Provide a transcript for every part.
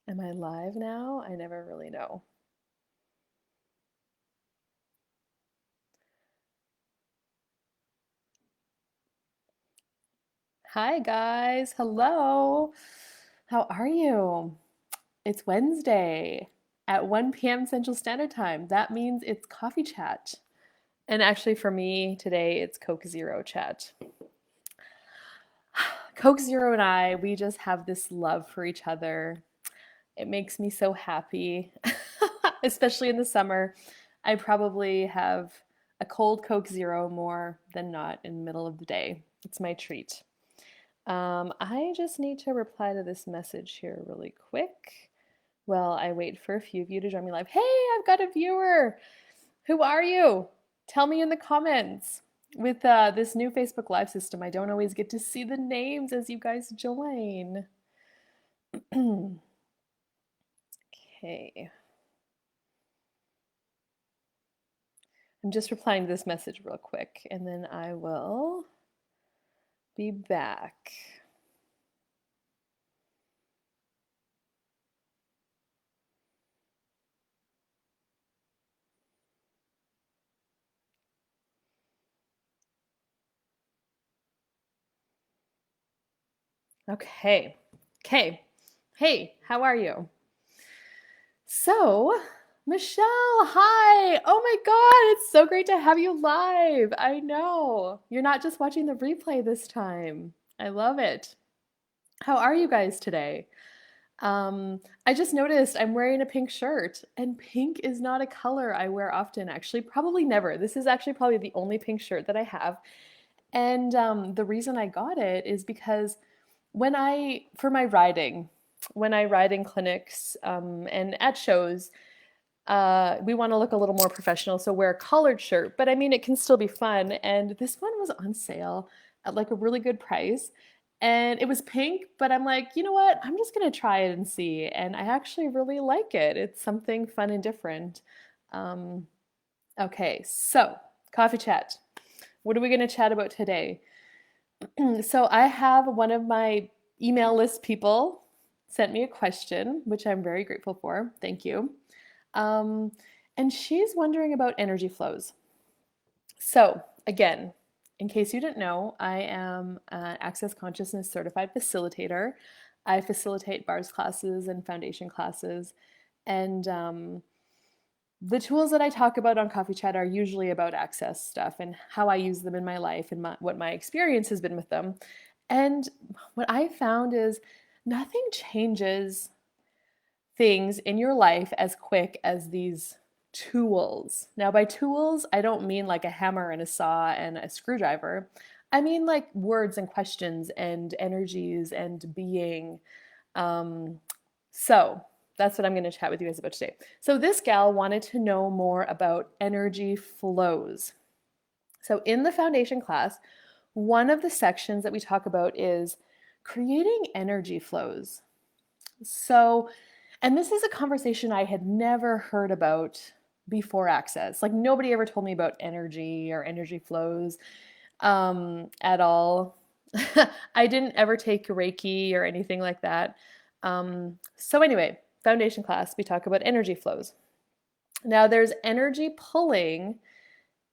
Am I live now? I never really know. Hi, guys. Hello. How are you? It's Wednesday at 1 p.m. Central Standard Time. That means it's coffee chat. And actually, for me today, it's Coke Zero chat. Coke Zero and I, we just have this love for each other. It makes me so happy, especially in the summer. I probably have a cold Coke Zero more than not in the middle of the day. It's my treat. I just need to reply to this message here really quick. Well, I wait for a few of you to join me live. Hey, I've got a viewer. Who are you? Tell me in the comments. With this new Facebook Live system, I don't always get to see the names as you guys join. Okay. I'm just replying to this message real quick, and then I will be back. Okay. Okay. Hey, how are you? So, Michelle, hi. Oh my God, it's so great to have you live. I know. You're not just watching the replay this time. I love it. How are you guys today? I just noticed I'm wearing a pink shirt, and pink is not a color I wear often, actually, probably never. This is actually probably the only pink shirt that I have. And the reason I got it is because for my riding, when I ride in clinics and at shows, we want to look a little more professional, so wear a collared shirt. But I mean, it can still be fun. And this one was on sale at like a really good price. And it was pink, but I'm like, you know what? I'm just going to try it and see. And I actually really like it. It's something fun and different. Um, okay, so coffee chat. What are we going to chat about today? So I have one of my email list people sent me a question, which I'm very grateful for. Thank you. Um, and she's wondering about energy flows. So, again, in case you didn't know, I am an Access Consciousness certified facilitator. I facilitate bars classes and foundation classes. And the tools that I talk about on Coffee Chat are usually about access stuff and how I use them in my life and what my experience has been with them. And what I found is nothing changes things in your life as quick as these tools. Now, by tools, I don't mean like a hammer and a saw and a screwdriver. I mean like words and questions and energies and being. Um, so that's what I'm going to chat with you guys about today. So this gal wanted to know more about energy flows. So in the foundation class, one of the sections that we talk about is creating energy flows. So, and this is a conversation I had never heard about before Access. Like nobody ever told me about energy or energy flows at all. I didn't ever take Reiki or anything like that. So anyway, foundation class, we talk about energy flows. Now there's energy pulling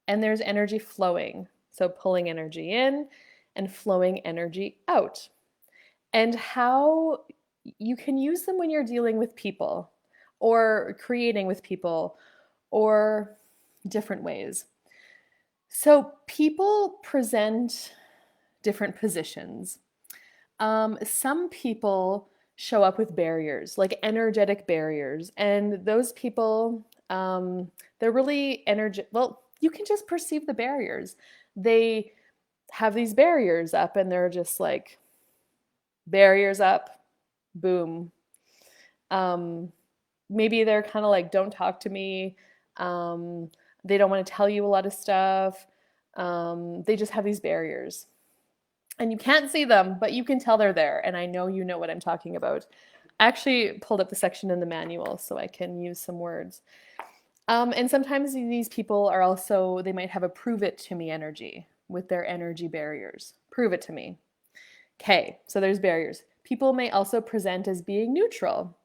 and there's energy flowing. So pulling energy in and flowing energy out. And how you can use them when you're dealing with people or creating with people or different ways. So people present different positions. Some people show up with barriers, like energetic barriers, and those people, they're really energetic. Well, you can just perceive the barriers. They have these barriers up, and they're just like barriers up, boom. Um, Maybe they're kind of like, don't talk to me. Um, they don't want to tell you a lot of stuff. They just have these barriers. And you can't see them, but you can tell they're there. And I know you know what I'm talking about. I actually pulled up the section in the manual so I can use some words. And sometimes these people are also, they might have a prove it to me energy with their energy barriers. Prove it to me. Okay, so there's barriers. People may also present as being neutral,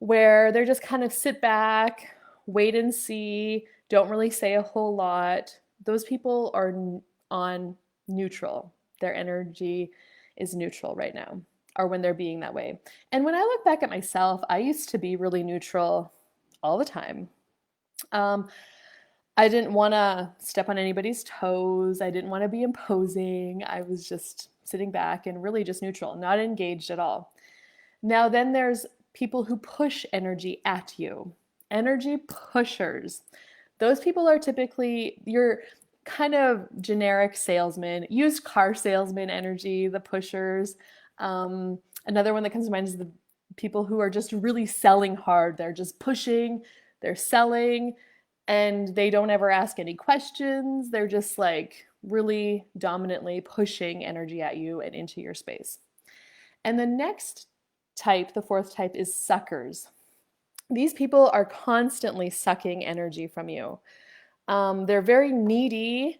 where they're just kind of sit back, wait and see, don't really say a whole lot. Those people are on neutral. Their energy is neutral right now, or when they're being that way. And when I look back at myself, I used to be really neutral all the time. Um, I didn't want to step on anybody's toes. I didn't want to be imposing. I was just sitting back and really just neutral, not engaged at all. Now, then there's people who push energy at you, energy pushers. Those people are typically your kind of generic salesman, used car salesman energy, the pushers. Another one that comes to mind is the people who are just really selling hard. They're just pushing, they're selling, and they don't ever ask any questions. They're just like really dominantly pushing energy at you and into your space. And the next type, the fourth type, is suckers. These people are constantly sucking energy from you. They're very needy.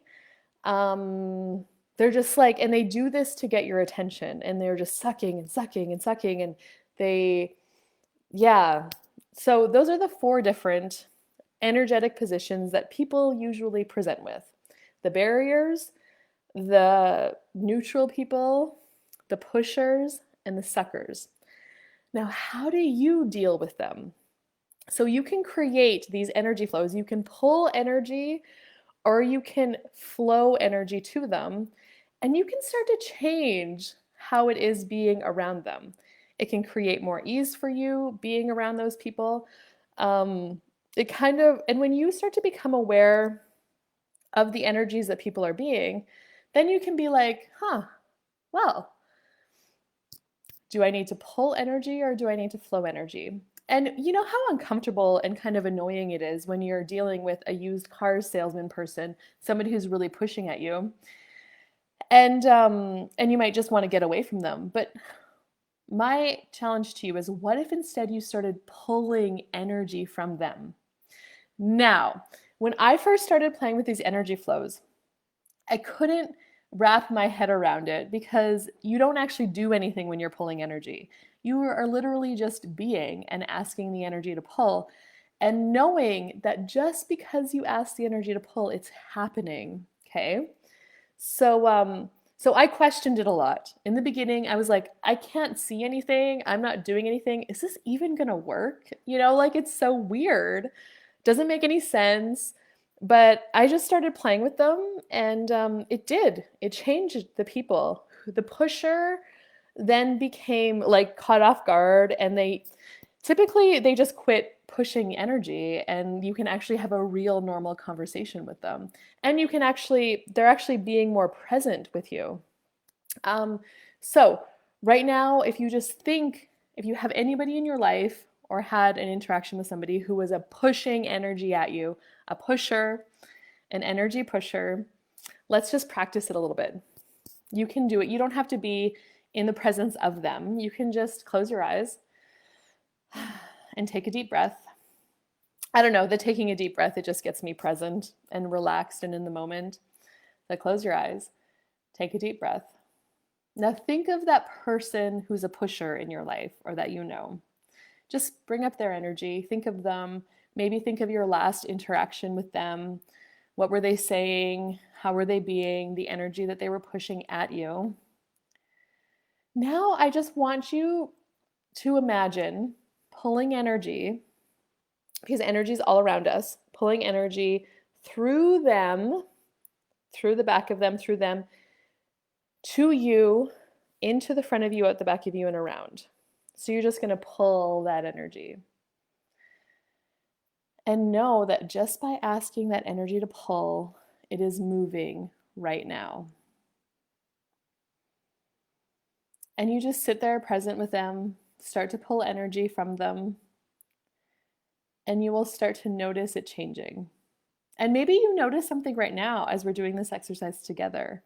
They're just like, and they do this to get your attention, and they're just sucking and sucking and sucking, and they, yeah. So those are the four different energetic positions that people usually present with: the barriers, the neutral people, the pushers, and the suckers. Now, how do you deal with them? So you can create these energy flows. You can pull energy or you can flow energy to them, and you can start to change how it is being around them. It can create more ease for you being around those people. It kind of, and when you start to become aware of the energies that people are being, then you can be like, well, do I need to pull energy or do I need to flow energy? And you know how uncomfortable and kind of annoying it is when you're dealing with a used car salesman person, somebody who's really pushing at you, and you might just want to get away from them. But my challenge to you is, what if instead you started pulling energy from them? Now, when I first started playing with these energy flows, I couldn't wrap my head around it because you don't actually do anything when you're pulling energy. You are literally just being and asking the energy to pull, and knowing that just because you ask the energy to pull, it's happening. Okay. So I questioned it a lot. In the beginning, I was like, I can't see anything. I'm not doing anything. Is this even gonna work? Like it's so weird. Doesn't make any sense. But I just started playing with them, and it did. It changed the people. The pusher then became like caught off guard, and they just quit pushing energy, and you can actually have a real normal conversation with them. And they're actually being more present with you. So right now, if you have anybody in your life or had an interaction with somebody who was a pushing energy at you, a pusher, an energy pusher, let's just practice it a little bit. You can do it. You don't have to be in the presence of them. You can just close your eyes and take a deep breath. I don't know, taking a deep breath, it just gets me present and relaxed and in the moment. So close your eyes, take a deep breath. Now think of that person who's a pusher in your life or that you know. Just bring up their energy. Think of them. Maybe think of your last interaction with them. What were they saying? How were they being? The energy that they were pushing at you. Now I just want you to imagine pulling energy, because energy is all around us, pulling energy through them, through the back of them, through them, to you, into the front of you, out the back of you, and around. So you're just going to pull that energy. And know that just by asking that energy to pull, it is moving right now. And you just sit there present with them, start to pull energy from them, and you will start to notice it changing. And maybe you notice something right now as we're doing this exercise together.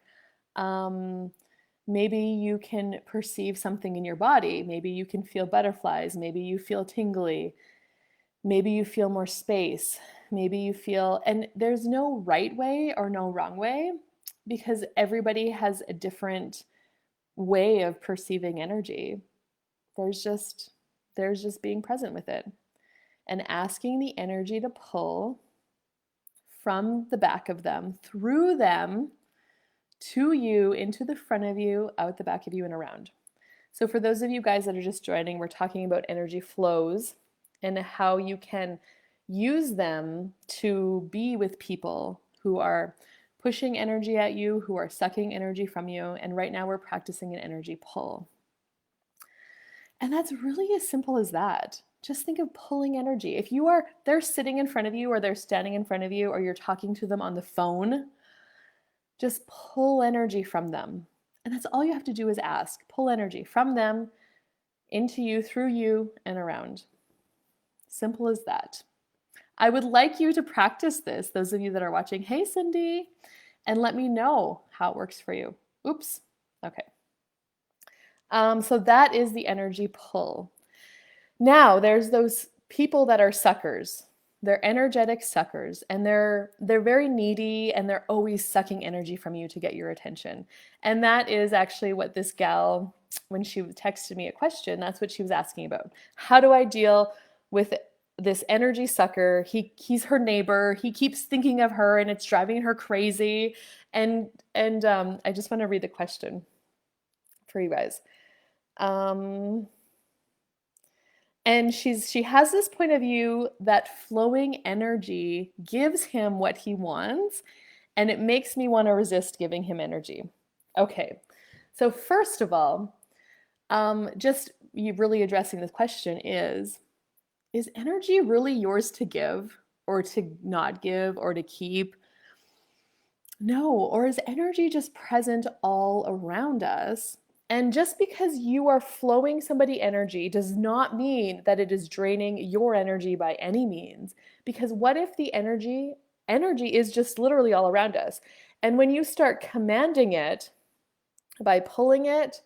Maybe you can perceive something in your body. Maybe you can feel butterflies. Maybe you feel tingly. Maybe you feel more space. Maybe you feel, and there's no right way or no wrong way, because everybody has a different way of perceiving energy. There's just There's just being present with it and asking the energy to pull from the back of them, through them, to you, into the front of you, out the back of you, and around. So for those of you guys that are just joining, we're talking about energy flows and how you can use them to be with people who are pushing energy at you, who are sucking energy from you. And right now we're practicing an energy pull. And that's really as simple as that. Just think of pulling energy. If they're sitting in front of you, or they're standing in front of you, or you're talking to them on the phone, just pull energy from them. And that's all you have to do is ask. Pull energy from them into you, through you, and around. Simple as that. I would like you to practice this, those of you that are watching. Hey, Cindy, and let me know how it works for you. Oops. Okay. So that is the energy pull. Now, there's those people that are suckers. They're energetic suckers, and they're very needy, and they're always sucking energy from you to get your attention. And that is actually what this gal, when she texted me a question, that's what she was asking about. How do I deal with this energy sucker? He's her neighbor. He keeps thinking of her, and it's driving her crazy. And I just want to read the question for you guys. And she has this point of view that flowing energy gives him what he wants, and it makes me want to resist giving him energy. Okay, so first of all, just you really addressing this question is energy really yours to give, or to not give, or to keep? No, or is energy just present all around us? And just because you are flowing somebody energy does not mean that it is draining your energy by any means. Because what if the energy is just literally all around us? And when you start commanding it by pulling it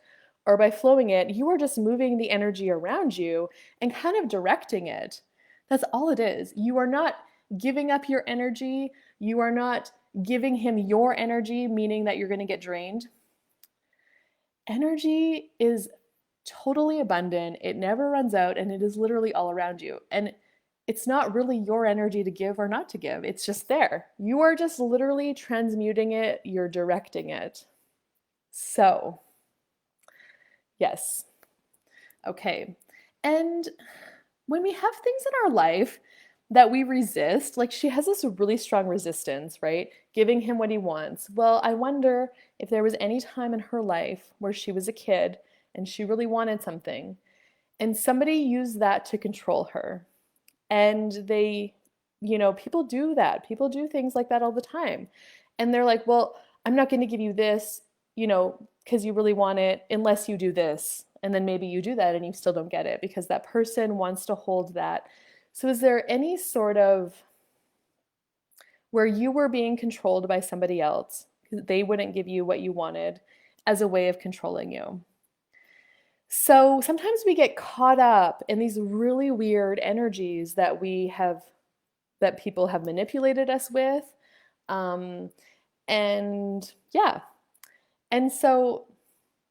or by flowing it, you are just moving the energy around you and kind of directing it. That's all it is. You are not giving up your energy. You are not giving him your energy, meaning that you're going to get drained. Energy is totally abundant. It never runs out, and it is literally all around you. And it's not really your energy to give or not to give. It's just there. You are just literally transmuting it. You're directing it. So, yes. Okay. And when we have things in our life that we resist, like she has this really strong resistance, right? Giving him what he wants. Well, I wonder if there was any time in her life where she was a kid and she really wanted something, and somebody used that to control her. And they, people do that. People do things like that all the time. And they're like, well, I'm not going to give you this, because you really want it, unless you do this. And then maybe you do that and you still don't get it because that person wants to hold that. So is there any sort of where you were being controlled by somebody else, they wouldn't give you what you wanted, as a way of controlling you? So sometimes we get caught up in these really weird energies that people have manipulated us with. And yeah. And so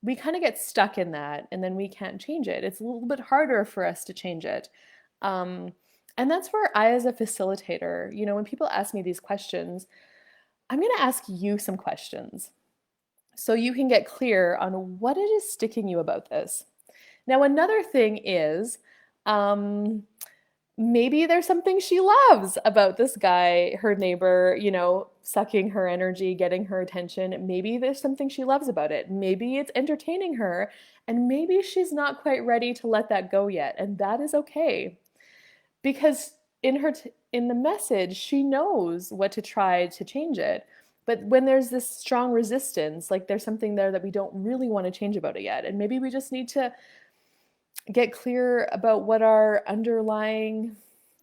we kind of get stuck in that, and then we can't change it. It's a little bit harder for us to change it. And that's where I, as a facilitator, when people ask me these questions, I'm going to ask you some questions so you can get clear on what it is sticking you about this. Now, another thing is, maybe there's something she loves about this guy, her neighbor, sucking her energy, getting her attention. Maybe there's something she loves about it. Maybe it's entertaining her, and maybe she's not quite ready to let that go yet, and that is okay. Because in the message, she knows what to try to change it. But when there's this strong resistance, like there's something there that we don't really want to change about it yet, and maybe we just need to get clear about what our underlying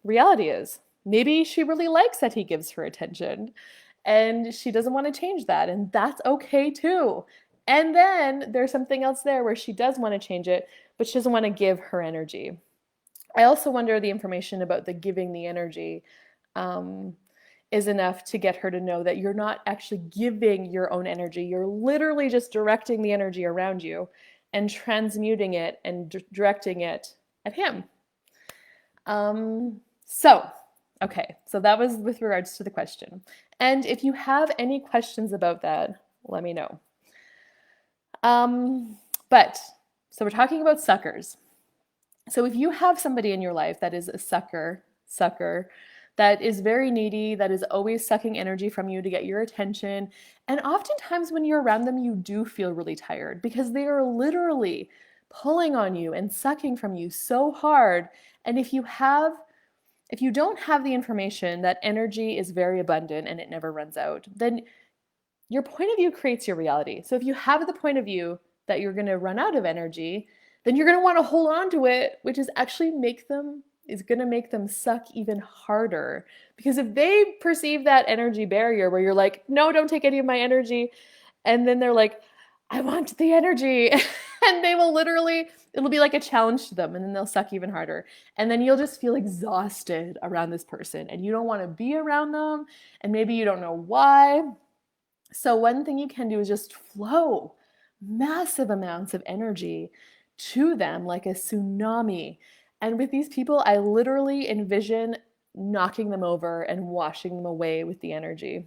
reality is. Maybe she really likes that he gives her attention, and she doesn't want to change that, and that's okay too. And then there's something else there where she does want to change it, but she doesn't want to give her energy. I also wonder the information about the giving the energy is enough to get her to know that you're not actually giving your own energy. You're literally just directing the energy around you and transmuting it and directing it at him. So, okay, so that was with regards to the question. And if you have any questions about that, let me know. But so we're talking about suckers. So if you have somebody in your life that is a sucker, that is very needy, that is always sucking energy from you to get your attention, and oftentimes when you're around them, you do feel really tired because they are literally pulling on you and sucking from you so hard. And if you don't have the information that energy is very abundant and it never runs out, then your point of view creates your reality. So if you have the point of view that you're going to run out of energy, then you're going to want to hold on to it, which is actually going to make them suck even harder. Because if they perceive that energy barrier where you're like, no, don't take any of my energy, and then they're like, I want the energy, and they will literally, it'll be like a challenge to them, and then they'll suck even harder. And then you'll just feel exhausted around this person, and you don't want to be around them, and maybe you don't know why. So one thing you can do is just flow massive amounts of energy to them like a tsunami. And with these people, I literally envision knocking them over and washing them away with the energy.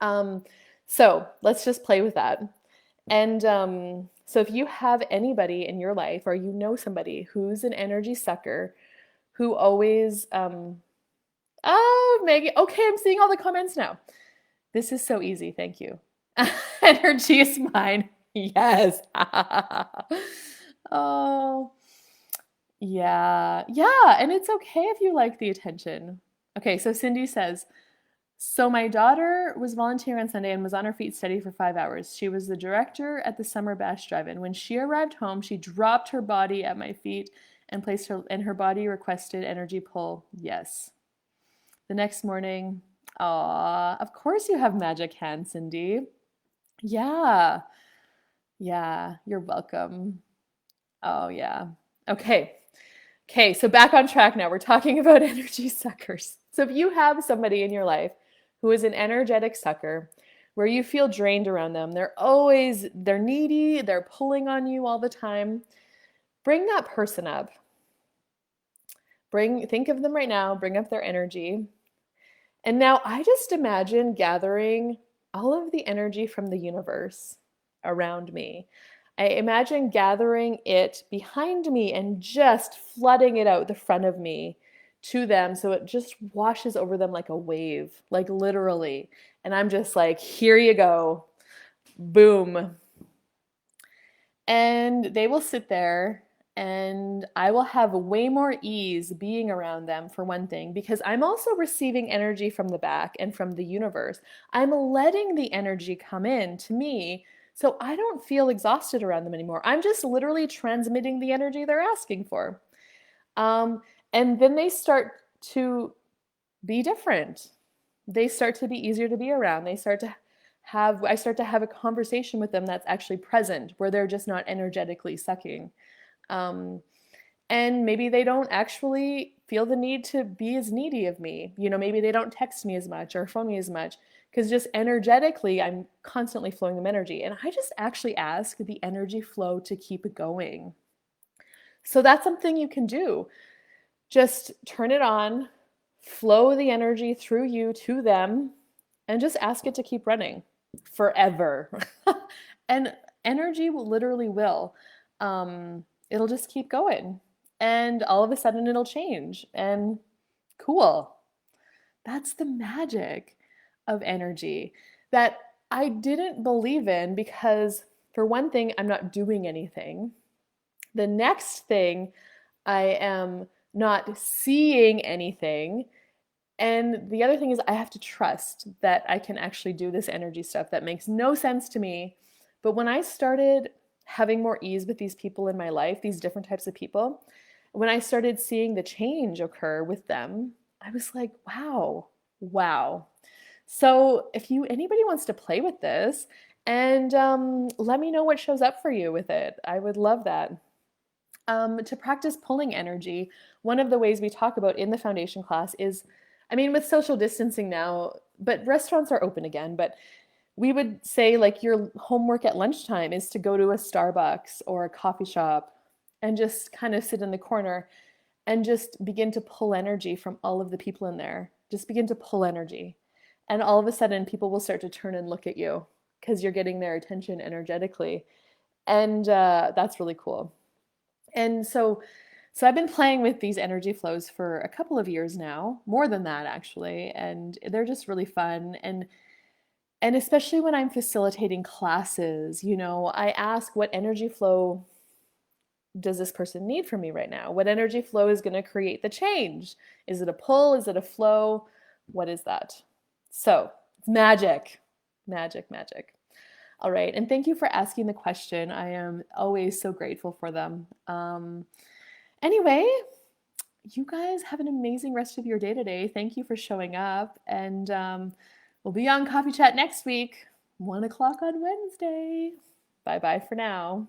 So let's just play with that. And so if you have anybody in your life or you know somebody who's an energy sucker, who always, oh, Maggie, okay, I'm seeing all the comments now. This is so easy, thank you. Energy is mine. Yes. Oh, yeah. Yeah, and it's okay if you like the attention. Okay, so Cindy says, so my daughter was volunteering on Sunday and was on her feet steady for 5 hours. She was the director at the Summer Bash Drive-In. When she arrived home, she dropped her body at my feet and placed her, and her body requested energy pull. Yes. The next morning, of course you have magic hands, Cindy. Yeah. Yeah, you're welcome. Oh, yeah. Okay. Okay, so back on track now. We're talking about energy suckers. So if you have somebody in your life who is an energetic sucker, where you feel drained around them, they're needy, they're pulling on you all the time, bring that person up. Think of them right now, bring up their energy. And now I just imagine gathering all of the energy from the universe around me. I imagine gathering it behind me and just flooding it out the front of me to them so it just washes over them like a wave, like literally. And I'm just like, here you go. Boom. And they will sit there and I will have way more ease being around them, for one thing, because I'm also receiving energy from the back and from the universe. I'm letting the energy come in to me so I don't feel exhausted around them anymore. I'm just literally transmitting the energy they're asking for. And then they start to be different. They start to be easier to be around. I start to have a conversation with them that's actually present, where they're just not energetically sucking. And maybe they don't actually feel the need to be as needy of me. Maybe they don't text me as much or phone me as much, because just energetically, I'm constantly flowing them energy. And I just actually ask the energy flow to keep going. So that's something you can do. Just turn it on, flow the energy through you to them, and just ask it to keep running forever. And energy literally will. It'll just keep going. And all of a sudden it'll change. And cool. That's the magic of energy that I didn't believe in, because for one thing, I'm not doing anything. The next thing, I am not seeing anything. And the other thing is I have to trust that I can actually do this energy stuff that makes no sense to me. But when I started having more ease with these people in my life, these different types of people, when I started seeing the change occur with them, I was like, wow. So if anybody wants to play with this, and let me know what shows up for you with it. I would love that. To practice pulling energy, one of the ways we talk about in the foundation class is, with social distancing now, but restaurants are open again, but we would say like your homework at lunchtime is to go to a Starbucks or a coffee shop and just kind of sit in the corner and just begin to pull energy from all of the people in there. Just begin to pull energy. And all of a sudden, people will start to turn and look at you because you're getting their attention energetically. And that's really cool. And so I've been playing with these energy flows for a couple of years now, more than that actually, and they're just really fun. And especially when I'm facilitating classes, I ask, what energy flow does this person need from me right now? What energy flow is going to create the change? Is it a pull? Is it a flow? What is that? So it's magic, magic, magic. All right. And thank you for asking the question. I am always so grateful for them. Anyway, you guys have an amazing rest of your day today. Thank you for showing up. And we'll be on Coffee Chat next week, 1 o'clock on Wednesday. Bye bye for now.